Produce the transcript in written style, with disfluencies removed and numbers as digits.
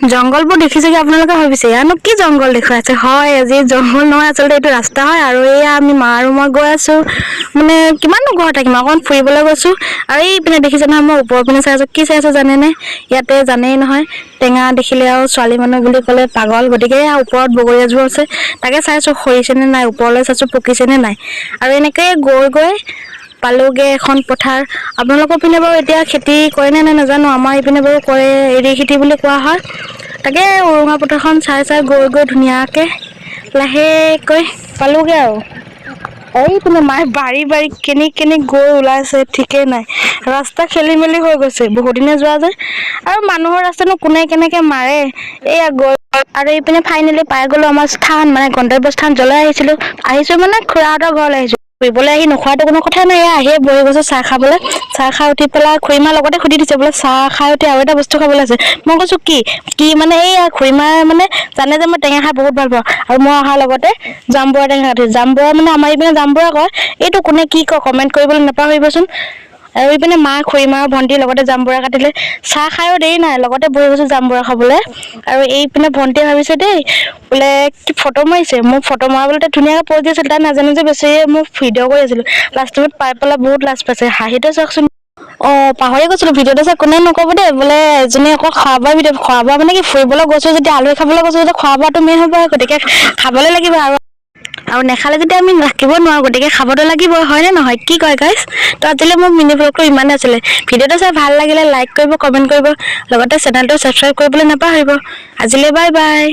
জংঘলবোৰ দেখিছেগে আপোনালোকে ভাবিছে ইয়ানো কি জংঘল দেখুৱাইছে হয় আজি জংঘল নহয় আচলতে এইটো ৰাস্তা হয় আৰু এয়া আমি মা আৰু মই গৈ আছো মানে কিমাননো ঘৰ থাকিম অকণ ফুৰিবলৈ গৈছো আৰু এইপিনে দেখিছে নহয় মই ওপৰৰ পিনে চাই আছো কি চাই আছো জানেনে ইয়াতে জানেই নহয় টেঙা দেখিলে আৰু ছোৱালী মানুহ বুলি ক'লে পাগল গতিকে ওপৰত বগৰী এজোপা আছে তাকে চাইছো সৰিছেনে নাই ওপৰলৈ চাইছো পকিছেনে নাই আৰু এনেকৈ গৈ গৈ পালোগে এখন পথাৰ আপোনালোকৰ পিনে বাৰু এতিয়া খেতি কৰে নে নাজানো আমাৰ ইপিনে বাৰু কৰে এৰি খেতি বুলি কোৱা হয় তাকে উৰুঙা পথাৰখন চাই চাই গৈ গৈ ধুনীয়াকৈ লাহেকৈ পালোগে আৰু এইপিনে মায়ে বাৰী বাৰী কেনি গৈ ওলাইছে ঠিকেই নাই ৰাস্তা খেলি মেলি হৈ গৈছে বহুত দিনে যোৱা যে আৰু মানুহৰ ৰাস্তানো কোনে কেনেকে মাৰে এয়া গৈ আৰু এইপিনে ফাইনেলি পাই গলো আমাৰ স্থান মানে গন্তব্য স্থান জ্বলাই আহিছো মানে খুৰাহঁতৰ ঘৰলৈ আহিছো ফুৰিবলৈ আহি নোখোৱাটো কোনো কথা নাই আহিয়ে বহি গৈছো চাহ খাবলৈ চাহ খাই উঠি পেলাই খুৰীমাৰ লগতে সুধি দিছে বোলে চাহ খাই উঠি আৰু এটা বস্তু খাবলৈ আছে মই কৈছো কি মানে এই খুৰীমাৰ মানে জানে যে মই টেঙা খাই বহুত ভাল পাওঁ আৰু মই অহাৰ লগতে জাম্বুৰা টেঙা কাটি জাম্বুৰা মানে আমাৰ এইপিনে জাম্বুৰা কয় এইটো কোনে কি কয় কমেণ্ট কৰিবলৈ নাপাহৰিবচোন আৰু এইপিনে মা খুৰীমা আৰু ভণ্টিৰ লগতে জাম্বুৰা কাটিলে চাহ খায়ো দেৰি নাই লগতে বহি গৈছো জাম্বুৰা খাবলৈ আৰু এইপিনে ভণ্টিয়ে ভাবিছে দেই বোলে কি ফটো মাৰিছে মোক ফটো মাৰিবলৈ ধুনীয়াকৈ পজ দি আছিল তাই নাজানো যে বেছি মোক ভিডিঅ' কৰি আছিলো লাষ্টত পাই পেলাই বহুত লাজ পাইছে হাঁহিতে চাওকচোন পাহৰি গৈছিলো ভিডিঅ'টো চাই কোনে নকব দেই বোলে এজনী অকল খোৱা বোৱা ভিডিঅ' খোৱা বোৱা মানে কি ফুৰিবলৈ গৈছো যেতিয়া আলহী খাবলৈ গৈছো যেতিয়া খোৱা বোৱাটো মেইন হ'ব গতিকে খাবলৈ লাগিব আৰু নেখালে যদি আমি ৰাখিব নোৱাৰো গতিকে খাবতো লাগিব হয় নে নহয় কি কয় গাইছ তো আজিলৈ মোৰ মিনি ব্লগটো ইমানে আছিলে ভিডিঅ'টো চাই ভাল লাগিলে লাইক কৰিব কমেণ্ট কৰিব লগতে চেনেলটো ছাবস্ক্ৰাইব কৰিবলৈ নাপাহৰিব আজিলৈ বাই বাই